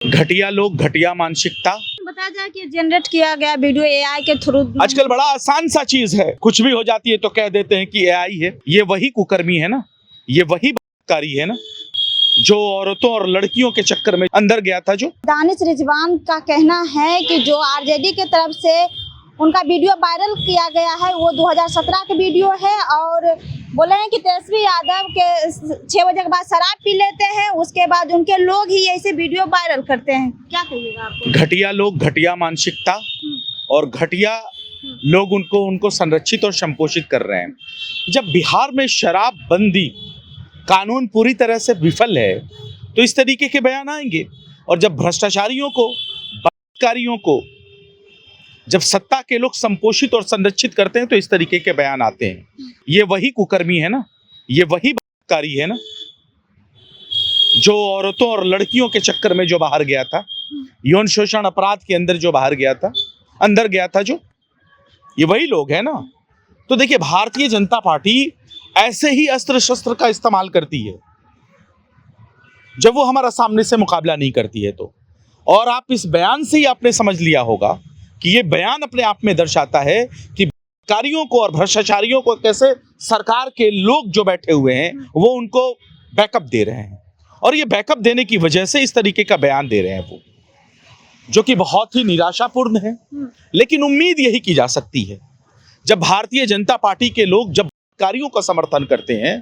घटिया लोग, घटिया मानसिकता। बताया जाए कि जनरेट किया गया वीडियो एआई के थ्रू आजकल बड़ा आसान सा चीज है, कुछ भी हो जाती है तो कह देते हैं कि एआई है। ये वही कुकर्मी है ना, ये वही बदकारी है ना जो औरतों और लड़कियों के चक्कर में अंदर गया था। जो दानिश रिजवान का कहना है कि जो आरजेडी की तरफ से उनका वीडियो वायरल किया गया है वो 2017 का वीडियो है और बोले हैं कि तेजस्वी यादव के 6 बजे के बाद शराब पी लेते हैं, उसके बाद उनके लोग ही ऐसे वीडियो वायरल करते हैं। क्या कहिएगा आपको? घटिया लोग, घटिया मानसिकता और घटिया लोग उनको संरक्षित और संपोषित कर रहे हैं। जब बिहार में शराबबंदी कानून पूरी तरह से विफल है तो इस तरीके के बयान आएंगे, और जब भ्रष्टाचारियों को, बलात्कारियों को जब सत्ता के लोग संपोषित और संरक्षित करते हैं तो इस तरीके के बयान आते हैं। ये वही कुकर्मी है ना, ये वही बलात्कारी है ना जो औरतों और लड़कियों के चक्कर में जो बाहर गया था, यौन शोषण अपराध के अंदर जो बाहर गया था, अंदर गया था, जो ये वही लोग है ना। तो देखिए, भारतीय जनता पार्टी ऐसे ही अस्त्र शस्त्र का इस्तेमाल करती है जब वो हमारा सामने से मुकाबला नहीं करती है तो। और आप इस बयान से ही आपने समझ लिया होगा कि ये बयान अपने आप में दर्शाता है कि बलात्कारियों को और भ्रष्टाचारियों को कैसे सरकार के लोग जो बैठे हुए हैं वो उनको बैकअप दे रहे हैं, और ये बैकअप देने की वजह से इस तरीके का बयान दे रहे हैं वो, जो कि बहुत ही निराशापूर्ण है। लेकिन उम्मीद यही की जा सकती है, जब भारतीय जनता पार्टी के लोग जब बलात्कारियों का समर्थन करते हैं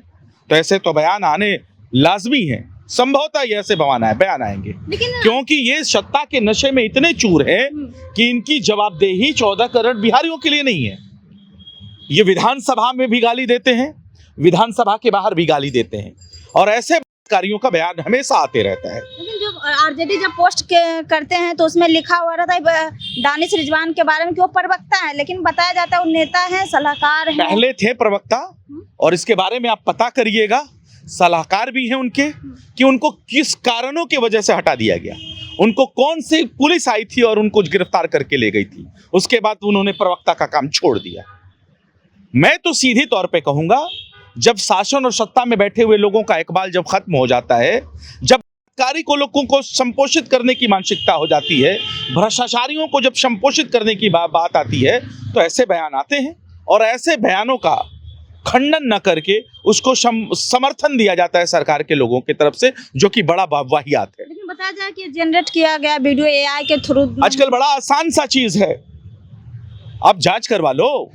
तो ऐसे तो बयान आने लाजमी है। संभवतः ये ऐसे बयान आएंगे, क्योंकि ये सत्ता के नशे में इतने चूर हैं कि इनकी जवाबदेही 14 करोड़ बिहारियों के लिए नहीं है। ये विधानसभा में भी गाली देते हैं, विधानसभा के बाहर भी गाली देते हैं, और ऐसे कार्यों का बयान हमेशा आते रहता है। लेकिन जब आरजेडी जब पोस्ट करते हैं तो उसमें लिखा हुआ रहता है दानिश रिजवान के बारे में कि वो प्रवक्ता है, लेकिन बताया जाता है वो नेता है, सलाहकार है। पहले थे प्रवक्ता, और इसके बारे में आप पता करिएगा, सलाहकार भी हैं उनके, कि उनको किस कारणों की वजह से हटा दिया गया, उनको कौन सी पुलिस आई थी और उनको गिरफ्तार करके ले गई थी, उसके बाद उन्होंने प्रवक्ता का काम छोड़ दिया। मैं तो सीधे तौर पे कहूंगा, जब शासन और सत्ता में बैठे हुए लोगों का इकबाल जब खत्म हो जाता है, जब बलात्कारी को लोगों को संपोषित करने की मानसिकता हो जाती है, भ्रष्टाचारियों को जब संपोषित करने की बात आती है, तो ऐसे बयान आते हैं, और ऐसे बयानों का खंडन न करके उसको समर्थन दिया जाता है सरकार के लोगों की तरफ से, जो कि बड़ा वाहियात है। लेकिन बताया जाए कि जनरेट किया गया वीडियो एआई के थ्रू आजकल बड़ा आसान सा चीज है, आप जांच करवा लो,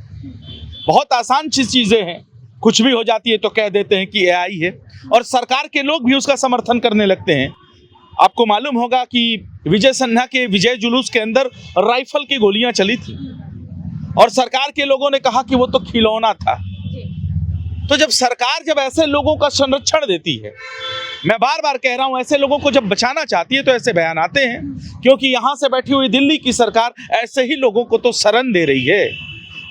बहुत आसान चीजें हैं, कुछ भी हो जाती है तो कह देते हैं कि एआई है, और सरकार के लोग भी उसका समर्थन करने लगते हैं। आपको मालूम होगा कि विजय सिन्हा के विजय जुलूस के अंदर राइफल की गोलियां चली थी, और सरकार के लोगों ने कहा कि वो तो खिलौना था। तो जब सरकार जब ऐसे लोगों का संरक्षण देती है, मैं बार बार कह रहा हूं, ऐसे लोगों को जब बचाना चाहती है तो ऐसे बयान आते हैं, क्योंकि यहां से बैठी हुई दिल्ली की सरकार ऐसे ही लोगों को तो शरण दे रही है।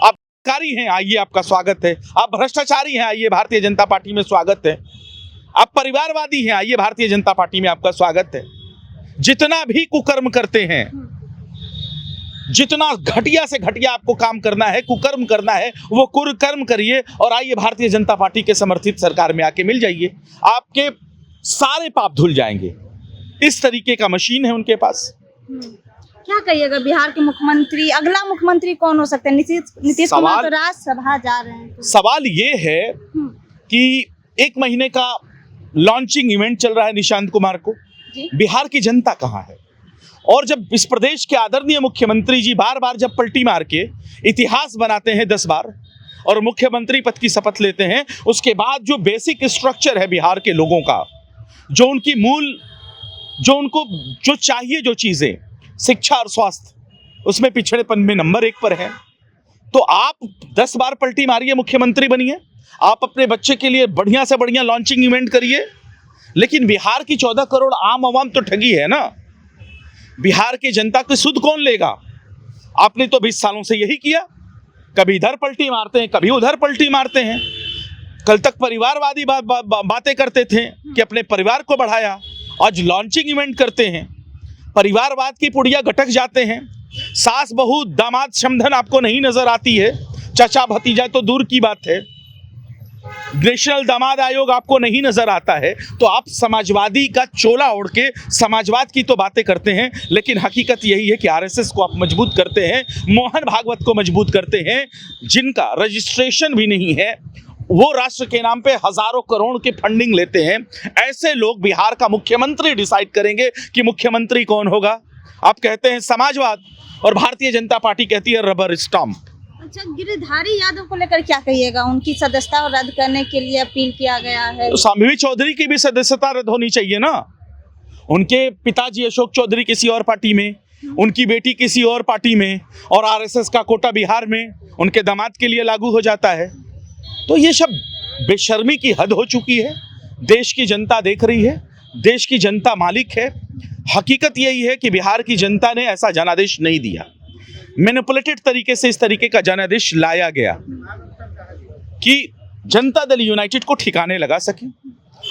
आप कारी हैं, आइए, आपका स्वागत है। आप भ्रष्टाचारी हैं, आइए, भारतीय जनता पार्टी में स्वागत है। आप परिवारवादी हैं, आइए, भारतीय जनता पार्टी में आपका स्वागत है। जितना भी कुकर्म करते हैं, जितना घटिया से घटिया आपको काम करना है, कुकर्म करना है, वो कुकर्म करिए, और आइए भारतीय जनता पार्टी के समर्थित सरकार में आके मिल जाइए, आपके सारे पाप धुल जाएंगे। इस तरीके का मशीन है उनके पास। क्या कहिएगा, बिहार के मुख्यमंत्री, अगला मुख्यमंत्री कौन हो सकते हैं? नीतीश कुमार तो राज्यसभा जा रहे हैं तो। सवाल ये है कि 1 महीने का लॉन्चिंग इवेंट चल रहा है निशांत कुमार को, बिहार की जनता कहाँ है? और जब इस प्रदेश के आदरणीय मुख्यमंत्री जी बार बार जब पलटी मार के इतिहास बनाते हैं 10 बार, और मुख्यमंत्री पद की शपथ लेते हैं, उसके बाद जो बेसिक स्ट्रक्चर है बिहार के लोगों का, जो उनकी मूल, जो उनको जो चाहिए, जो चीजें, शिक्षा और स्वास्थ्य, उसमें पिछड़ेपन में नंबर 1 पर है। तो आप 10 बार पलटी मारिए, मुख्यमंत्री बनिए, आप अपने बच्चे के लिए बढ़िया से बढ़िया लॉन्चिंग इवेंट करिए, लेकिन बिहार की 14 करोड़ आम आवाम तो ठगी है ना। बिहार की जनता की सुध कौन लेगा? आपने तो 20 सालों से यही किया, कभी इधर पलटी मारते हैं, कभी उधर पलटी मारते हैं। कल तक परिवारवादी बातें करते थे कि अपने परिवार को बढ़ाया, आज लॉन्चिंग इवेंट करते हैं, परिवारवाद की पुड़िया गटक जाते हैं। सास बहू दामाद समधन आपको नहीं नजर आती है, चाचा भतीजा तो दूर की बात है। नेशनल दामाद आयोग आपको नहीं नजर आता है, तो आप समाजवादी का चोला ओढ़ के समाजवाद की तो बातें करते हैं, लेकिन हकीकत यही है कि आरएसएस को आप मजबूत करते हैं, मोहन भागवत को मजबूत करते हैं, जिनका रजिस्ट्रेशन भी नहीं है, वो राष्ट्र के नाम पे हजारों करोड़ की फंडिंग लेते हैं। ऐसे लोग बिहार का मुख्यमंत्री डिसाइड करेंगे कि मुख्यमंत्री कौन होगा। आप कहते हैं समाजवाद और भारतीय जनता पार्टी कहती है रबर स्टाम्प। अच्छा, गिरिधारी यादव को लेकर क्या कहिएगा? उनकी सदस्यता रद्द करने के लिए अपील किया गया है। तो शाम्भवी चौधरी की भी सदस्यता रद्द होनी चाहिए ना। उनके पिताजी अशोक चौधरी किसी और पार्टी में, उनकी बेटी किसी और पार्टी में, और आरएसएस का कोटा बिहार में उनके दामाद के लिए लागू हो जाता है। तो ये सब बेशर्मी की हद हो चुकी है। देश की जनता देख रही है, देश की जनता मालिक है। हकीकत यही है कि बिहार की जनता ने ऐसा जनादेश नहीं दिया। मैनिपुलेटेड तरीके से इस तरीके का जनादेश लाया गया कि जनता दल यूनाइटेड को ठिकाने लगा सके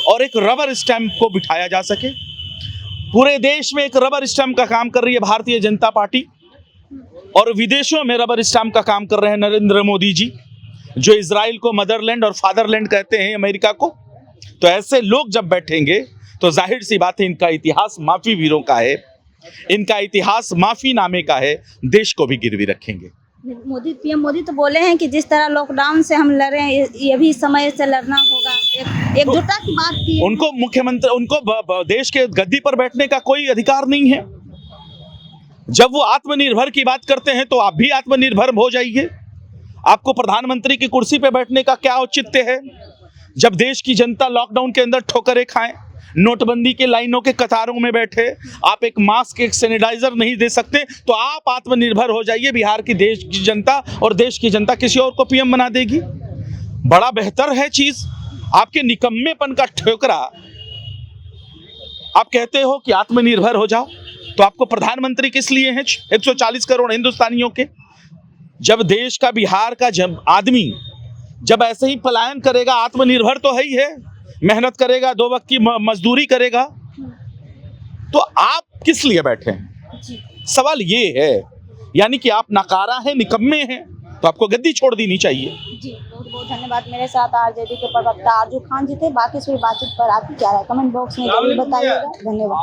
और एक रबर स्टैंप को बिठाया जा सके। पूरे देश में एक रबर स्टैंप का काम कर रही है भारतीय जनता पार्टी, और विदेशों में रबर स्टैंप का काम कर रहे हैं नरेंद्र मोदी जी, जो इजराइल को मदरलैंड और फादरलैंड कहते हैं, अमेरिका को। तो ऐसे लोग जब बैठेंगे तो जाहिर सी बात है इनका इतिहास माफी वीरों का है, इनका इतिहास माफी नामे का है, देश को भी गिरवी रखेंगे। पीएम मोदी तो बोले हैं कि जिस तरह लॉकडाउन से हम लड़े, ये भी समय से लड़ना होगा। एकजुटता की बात की। उनको मुख्यमंत्री, उनको देश के गद्दी पर बैठने का कोई अधिकार नहीं है। जब वो आत्मनिर्भर की बात करते हैं तो आप भी आत्मनिर्भर हो जाइए। आपको प्रधानमंत्री की कुर्सी पे बैठने का क्या औचित्य है? जब देश की जनता लॉकडाउन के अंदर ठोकरें खाएं, नोटबंदी के लाइनों के कतारों में बैठे, आप एक मास्क, एक सैनिटाइजर नहीं दे सकते, तो आप आत्मनिर्भर हो जाइए। बिहार की देश की जनता और देश की जनता किसी और को पीएम बना देगी। बड़ा बेहतर है चीज। आपके निकम्मेपन का ठोकरा, आप कहते हो कि आत्मनिर्भर हो जाओ, तो आपको प्रधानमंत्री किस लिए हैं 140 करोड़ हिंदुस्तानियों के? जब देश का, बिहार का जब आदमी जब ऐसे ही पलायन करेगा, आत्मनिर्भर तो है ही है, मेहनत करेगा, 2 वक्त की मजदूरी करेगा, तो आप किस लिए बैठे हैं? सवाल ये है। यानी कि आप नकारा है, निकम्मे हैं, तो आपको गद्दी छोड़ देनी चाहिए। जी, बहुत बहुत धन्यवाद। मेरे साथ आरजेडी के प्रवक्ता आरजू खान जी थे। बाकी सभी बातचीत पर आपकी क्या राय, कमेंट बॉक्स में जरूर बताइएगा। धन्यवाद।